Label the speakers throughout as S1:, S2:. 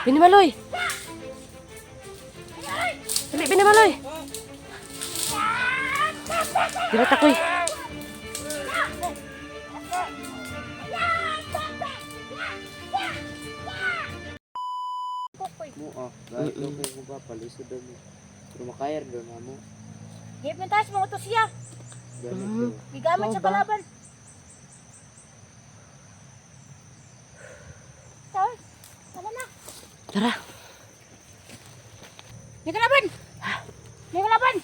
S1: Binimaloy! Dali, Binimaloy! Dirat ako'y.
S2: Mo dahil ko kung papalisod doon. Pero makayar doon na mo.
S3: Di pintas mo utos siya.
S2: Ganito.
S3: Gigamit sa kalaban. Tara. Tara na.
S1: Tara.
S3: May kalaban. May kalaban.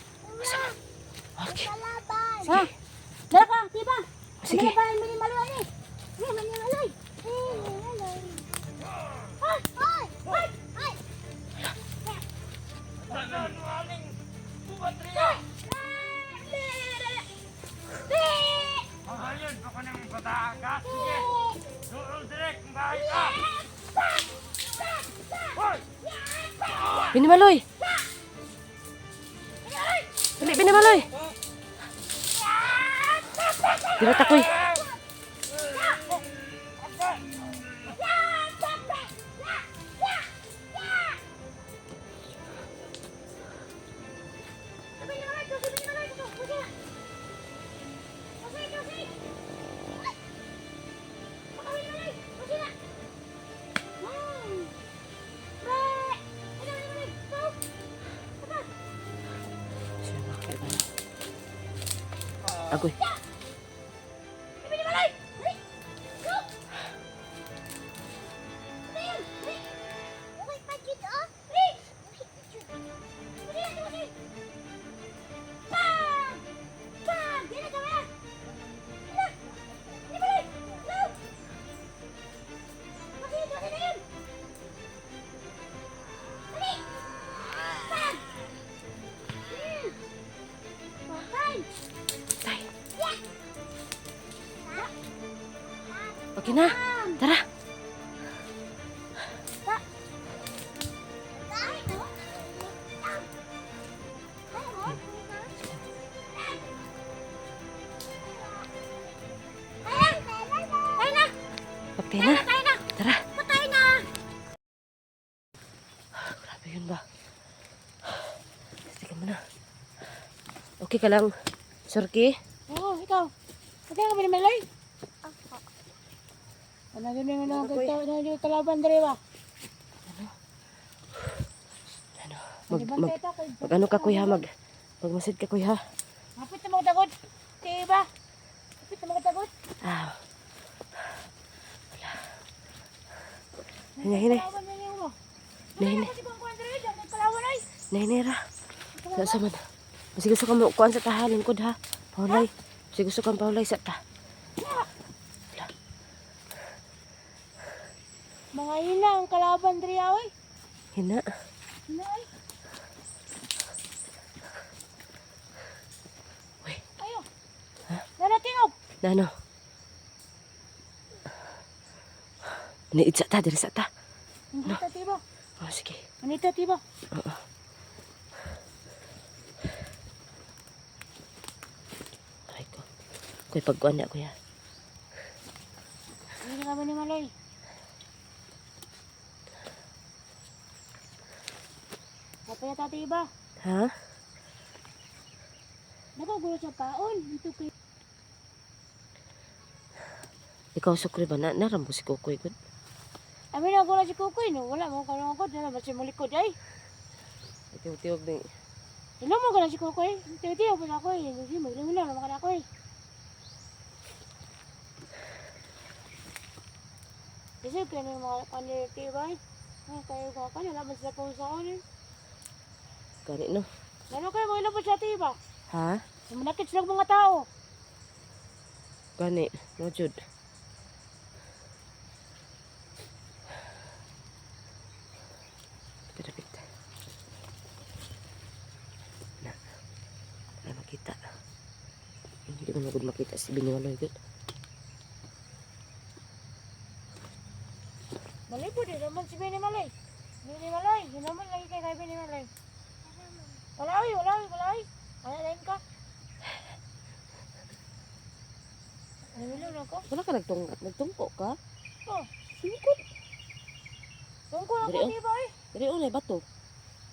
S1: Okay.
S3: Kalaban. Ha? Dara ka, tiba.
S1: Sige.
S3: Kalaban, Binimaloy ni. Binimaloy. Binimaloy. Ay, ay, ay, ay.
S1: Binimaloy! Dali, Binimaloy! Dirat ako'y. Agoy. Okay na. Tara. Okay na. Tara.
S3: Patay na.
S1: Grabe yun ba? Teka muna. Okay ka lang, Surki?
S3: Oo, ikaw. Patay ka, Binimaloy. Ano yun yung kalaban dere ba?
S1: Mag-ano ka kuya, magmasid ka kuya.
S3: Hapit na mga dagot. Diba? Hapit na mga dagot.
S1: Ah. Hinay. Hinay. Hinay. Sa man. Masih gusto ka mo kuan sa tahanan ko ha. Paulay. Masih gusto kang paulay sa ta.
S3: Mga hina ang kalaban diri oy.
S1: Hina.
S3: Hina ay.
S1: Uy.
S3: Ayo.
S1: Ha?
S3: Nana tingog.
S1: Nano? Niidsa ta diri sa ta.
S3: Manita tiba.
S1: Oh, sige.
S3: Manita tiba.
S1: Oo. Ay ko. Koy pagkuan na kuya.
S3: Hindi ka ba ni Maloy? Kapaya tati iba.
S1: Ha?
S3: Nakagulo sa paon. Ito kay...
S1: Ikaw sukri ba na narambo si Kukoy gud?
S3: Amin nagulo si Kukoy no. Wala mo kalong ako. Dala ba si Mulikod ay?
S1: Tiwog-tiwog ni.
S3: Ilang mo ka na si Kukoy? Tiyo-tiyo pa na ako eh. Hindi mo. Ilang naman ka na ako eh. Kasi kaya na yung mga kaniliti ba eh. Ay, kayo ka ka. Nalaman sila po sa ako eh.
S1: Gani no.
S3: Lalo kayo mga ilabot sa tiba.
S1: Ha?
S3: Manakit silang mga tao.
S1: Gani. No jud. Kapit. Na makita. Hindi ko magud makita si Binimaloy gud.
S3: Malipod eh naman si Binimaloy. Bini malay. Yun naman lagi kay bini malay. Walay. Ano lain ka? Nalilo na ko.
S1: Wala ka nagtungko ka?
S3: Oh,
S1: Singkod.
S3: tungkol ako
S1: Dali, oh.
S3: tiba eh.
S1: Dili unay bato.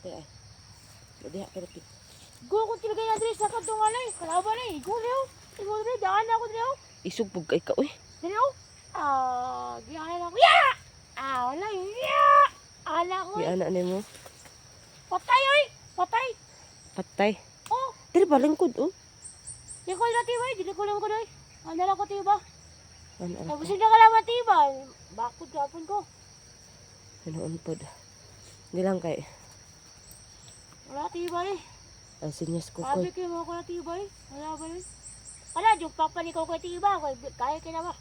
S1: Tay ay. Diha ka natin.
S3: Go ko tilagay na diri sa kadtong alay. Kalaban eh. Go niyo. Go diri daan ako diri.
S1: Isugbog kay ka uy.
S3: Diri oh. Giyan ako. Ya! Wala ya. Ala ko.
S1: Di ana nimo.
S3: Patay oy. Patay.
S1: Patay.
S3: Oh,
S1: Dili ba lingkod oh.
S3: di ko na tiba eh. Dili ko lang ko doy. Andala ko tiba.
S1: Ano
S3: Tapos hindi kalaban tiba. Bakod gapon ko.
S1: ano pod. Di lang kay
S3: Wala tiba eh.
S1: ang sinyas ko
S3: Sabi
S1: koy.
S3: ko mo ko na tiba eh. Wala ba yun? Wala, yung papalikaw ko tiba. Kaya ka na ba?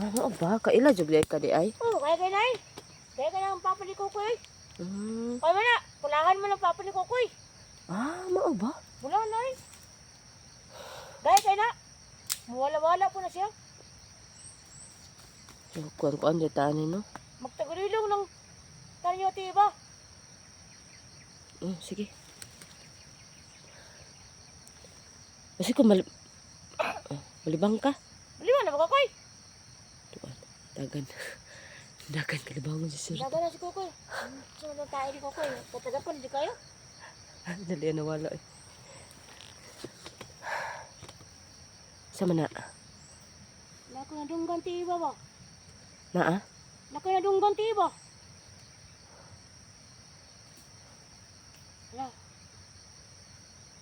S1: Ano ba? Kaila jud ka di ay.
S3: Oo, kaya ka na eh. Kaya ka na ang papalikaw ko eh.
S1: Mm.
S3: Kaya mo na, pulahan mo ng papalikaw ko eh.
S1: Mao ba?
S3: Pulahan na eh. Kaya ka na. Wala po na siya.
S1: So, kuan di taan no.
S3: Magtagurilong ng tanyo tiba.
S1: Sige. Kasi kung malibang ka.
S3: Baliwan na ba koy?
S1: Tuan, dagan. Dagan kalibangon si sir.
S3: Daga na si Kukoy. Sunod tayo ni Kukoy. Tatagapon, di kayo?
S1: Dali nawala eh. Sama na.
S3: Nako na dunggan tiba ba?
S1: Na
S3: Nako na dunggan tiba.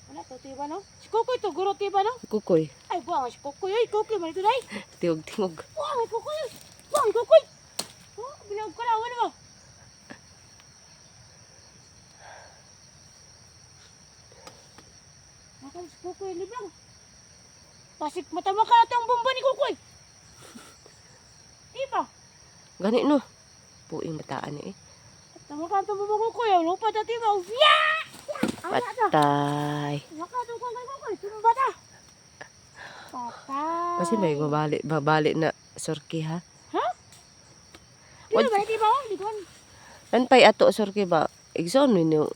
S3: Wala to tiba no? Si Kukoy to, guro tiba no?
S1: Kukoy.
S3: Ay, buwang si Kukoy. Ay, Kukoy, manito na eh.
S1: Tingog-tingog.
S3: Buwang si Kukoy. Buwang si Kukoy. Oh, binag ko lang. Ano ba? Nako si Kukoy, libang. Pasik matama ka na itong bomba ni Kukoy. Tiba.
S1: Gani no. Puing bataan eh.
S3: Tama ka itong bomba Kukoy. Lupa na tiba. Yeah!
S1: Patay.
S3: Nakatong ko kay Kukoy. Sino ba ta? Patay.
S1: Kasi may babalik na sorki ha.
S3: Ha? Dito ba? Tiba ko? Di ko.
S1: Anpay ato sorki ba? Igsoon ninyo.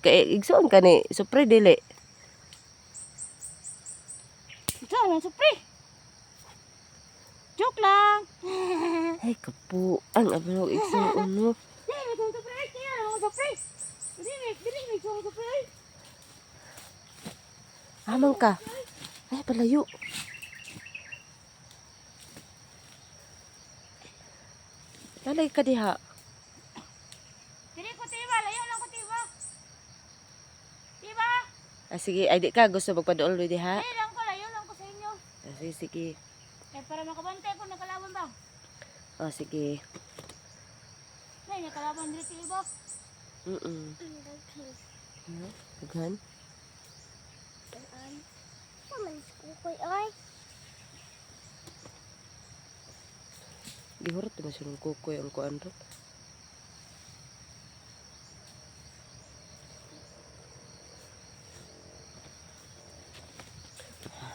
S1: Igsoon ka ni. Supre dili.
S3: Ito lang, supri. Joke lang.
S1: Ay kapu. Ang abang igsoon no.
S3: Dili, may kong supri. Kaya lang, supri. Dili, may kong supri.
S1: Amang ka. Ay palayo. Lalay ka diha.
S3: Dili ko tiba. Layo lang ko tiba. Tiba.
S1: Sige, ay di ka gusto magpaduol diha.
S3: Dili lang ko. Layo lang ko sa inyo.
S1: Sige.
S3: Eh, para makabantay ko nakalaban ba?
S1: Sige.
S3: Nay, nakalaban dili tiba.
S1: Daghan.
S3: Paman si Kukoy ay.
S1: Gihurot na siya ng kukoy ang kuan ron.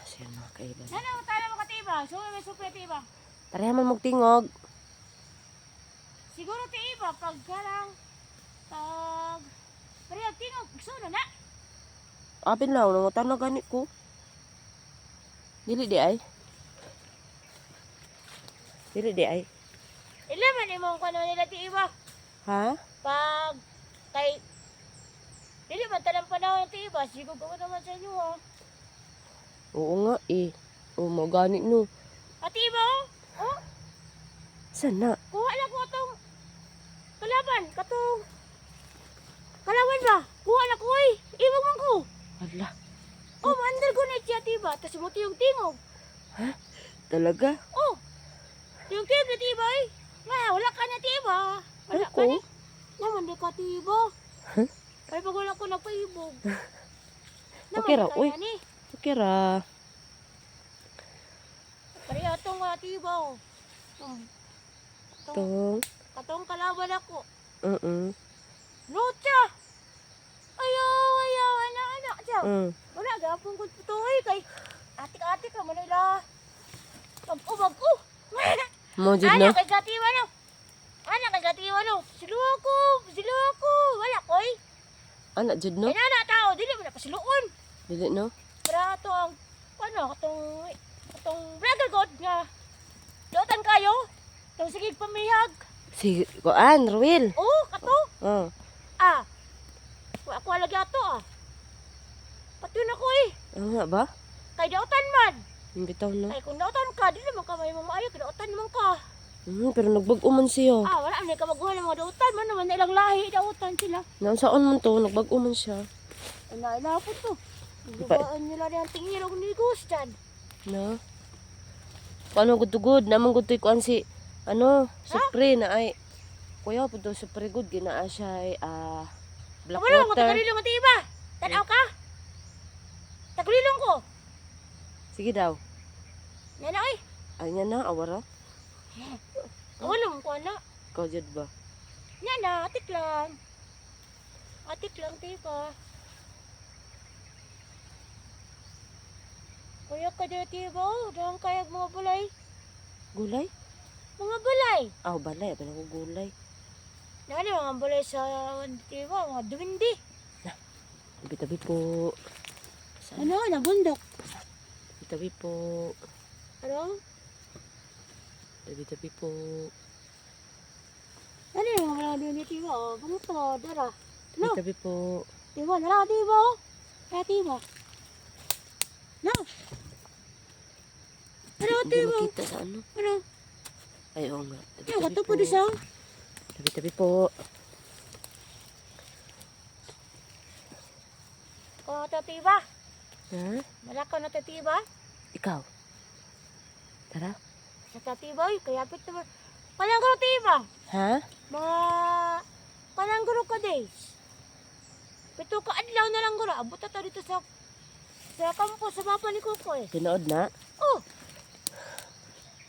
S1: Siya mga kailan.
S3: Ano, tala mo ka tiba? So, may supri tiba.
S1: Pareha man magtingog.
S3: Siguro tiba pag karang parehag tingog suno na.
S1: Apin lang, nangutan na ganit ko. Dili di ay.
S3: Ilan man imong kano nila tiba?
S1: Ha?
S3: Pag kay dili man tanang panahon ng tiba, siguro ko naman sa inyo ha.
S1: Oo nga eh. Oo, mo ganit no.
S3: At tiba oh? Oh,
S1: Sana?
S3: kuha lang ko itong kalaban, katong kalaban ba? Kuha na ko eh. Iwag man ko.
S1: Hala,
S3: Oh, mandar ko na siya tiba. Tapos mo tiyong tingog.
S1: talaga?
S3: Oh, tiyong tingog na tiba eh. Wala ka na tiba. Wala
S1: Ako?
S3: ka na. Naman di ka tiba. Ay, pag wala ko napaibog.
S1: Okay ra, uy.
S3: Ni.
S1: Okay ra.
S3: Pareha itong wala tiba oh.
S1: Tong.
S3: Katong kalaban ako. Lucha! Ayaw, anak siya. Wala, gapon ko ito eh. Kay atik-atik naman nila. Pag-ubag ko.
S1: Mo jud no.
S3: Anak kay gatiwa no. Sila
S1: Anak jud no?
S3: Kaya na tao, dili mo na pasiluon.
S1: Dili no?
S3: Para ito ang, itong brother God nga, dotan kayo, itong sigig pamihag.
S1: Si kuan, Ruel.
S3: Oo, kato.
S1: Oh.
S3: Ah, ako lagi ato ah. Patun ako eh.
S1: Ano nga ba?
S3: Kay dautan man.
S1: Bitaw no.
S3: Kay kung dautan ka, di naman ka may mamaayo, kay dautan man ka.
S1: Pero nagbag-o man siya.
S3: Ah, wala na ka maguhan ng mga dautan man naman na ilang lahi dautan sila.
S1: Naunsaon man to, nagbag-o man siya.
S3: Naila po to. Gubaan nila rin ang tingirong ni Gus dyan.
S1: No? Paano gud naman gud kuan si Supre na ay kuya po daw Supre good ginaa siya ay black
S3: Wala mo
S1: water.
S3: tagalilong ang tiba. Tanaw ka. Tagalilong ko.
S1: Sige daw.
S3: Yan na eh.
S1: Ay niya na awara.
S3: Wala mo ko na.
S1: Ikaw jud ba?
S3: Yan na, atik lang. Atik lang tiba. Kuya ka dito tiba. Dahang kayag mga bulay.
S1: Gulay?
S3: Mga bulay.
S1: Balay, ba ko gulay.
S3: Nani mga bulay sa tiba. Mga duwindi.
S1: Tabi-tabi po. Saan?
S3: Ano? Nabundok.
S1: Tabi-tabi po.
S3: Ano?
S1: Tabi-tabi po.
S3: Ano yung mga duwindi tiba? O, bungot na. Dara. Ano?
S1: Tabi-tabi po.
S3: Tiba, nara tiba. Kaya tiba. No. Ano
S1: Hindi
S3: tiba?
S1: makita sa ano.
S3: Ano?
S1: Ay, oo nga.
S3: Ano?
S1: Tabi-tabi
S3: Kato
S1: po.
S3: po di sa?
S1: Tabi-tabi po.
S3: O, tatiba.
S1: Ha?
S3: Malakaw na tatiba.
S1: Ikaw? Tara.
S3: Sa tatiba, kaya pit naman. Panangguro tiba.
S1: Ha?
S3: Mga panangguro ka days. Pito ka adlaw na lang guro. Abot na dito sa kampo sa papa ni Kukoy.
S1: Tinood na?
S3: Oh,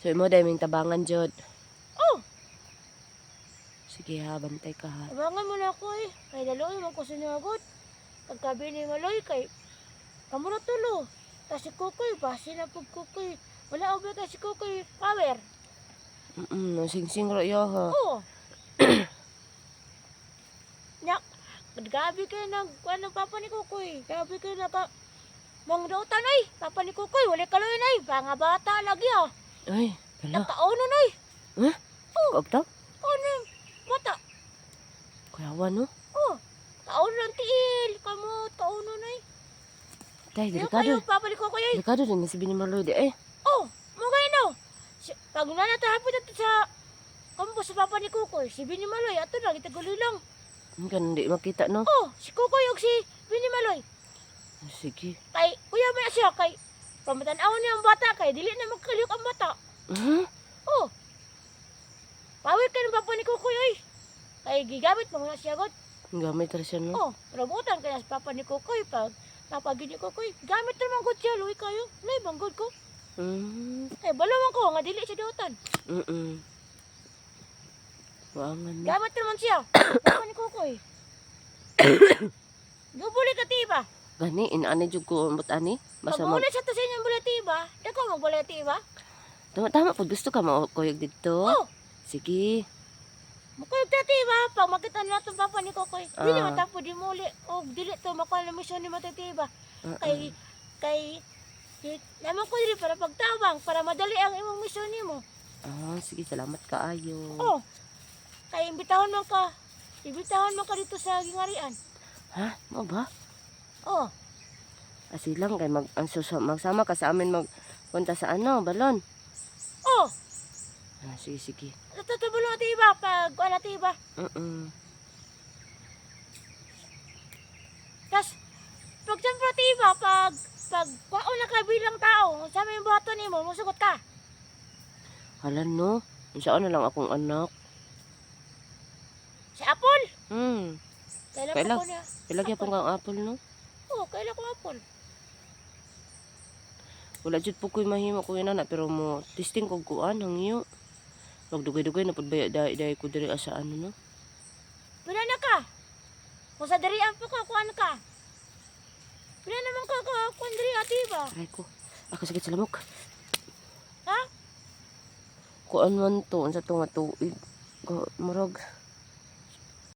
S1: So, mo daming tabangan, Jod.
S3: oh.
S1: Sige ha, bantay ka ha.
S3: Abangan mo na ako eh. Kay laloy mo ko sinagot. Pagkabi ni Maloy kay kamuro tulo. Tapos si Kukoy, basi na pag Kukoy. Wala ako ba si Kukoy power.
S1: Sing-sing royo ha.
S3: Oo. Nya, gabi kayo ano papa ni Kukoy. Gabi kayo mang dautan ay. Papa ni Kukoy, wala kaloy na ay. Mga bata lagi ah.
S1: Ay, hala.
S3: Nagkaono na ay.
S1: Ha? Kaog daw?
S3: Ano yung bata?
S1: Kuyawan no?
S3: Oh, kaono ng tiil. Kamot, kaono na ay.
S1: Tay,
S3: Pero
S1: delikado.
S3: kayo, papa ni Kukoy ay.
S1: Delikado din si Binimaloy di eh.
S3: Oh, mga ino. Pag nanatahapit ito sa kampo sa papa ni Kukoy, si Bini Maloy, ato lang, itaguloy lang.
S1: Hanggang hindi makita no?
S3: Oh, si Kukoy o si Bini Maloy.
S1: Sige.
S3: Kay, kuya mo na siya, kay, pamatanaw niya ang bata, kay, dili na magkaliyok ang bata. Oh, pawit ka ng papa ni Kukoy, ay. Kay, gigamit mo na siya, God.
S1: Gamit rin siya no?
S3: Oh, rabutan kaya sa papa ni Kukoy, pag napagin ni Kukoy, gamit naman God siya, luwi kayo. Lay, bang God ko. Eh, balawan ko, nga dili siya dotan.
S1: Waangan no?
S3: Gamit naman siya, papa ni Kukoy. Gubuli ka, tiba.
S1: Gani, inaani jud ko ambot ani. Basta
S3: Pag ulit sa to sa inyong bulati ba? Dako mo bulati ba?
S1: Tama po, gusto ka maukuyog dito?
S3: Oh,
S1: Sige.
S3: makuyog tati ba? Pag makita na itong papa ni Kokoy, dili
S1: Ah.
S3: man tapo di muli. O dili to makuha na misyon ni matati ba? Kay naman ko dili para pagtabang, para madali ang imong misyon nimo.
S1: Sige, salamat kaayo.
S3: Oh, kay imbitahon man ka. Imbitahon man ka dito sa gingarian.
S1: Ha? Mo ba?
S3: Oh,
S1: Asilang kay magsama ka sa amin magpunta sa balon.
S3: oh,
S1: Sige, sige.
S3: natutubulo ti ba? Pag wala ti ba? Tas, pag siyempre ti ba? Pag kwaon na ka bilang tao, sa may bato nimo, musugot ka.
S1: Hala no, saan na lang akong anak.
S3: Si Apol.
S1: Kailan?
S3: Kailan ko niya?
S1: Ilagyan po kang apple no?
S3: Oo, kailan ko Apol.
S1: Wala jud po ko'y mahimo ko na pero mo testing kog kuan hangyo. Magdugay-dugay na pud baya dai ko diri sa no.
S3: Pila na ka? Kung sa darian po ka, kuan ka. Pila naman ka kuan diri ati ba?
S1: Aray ko. Ako sakit sa lamok.
S3: Ha?
S1: Kuan man to unsa to nga tuig. Murag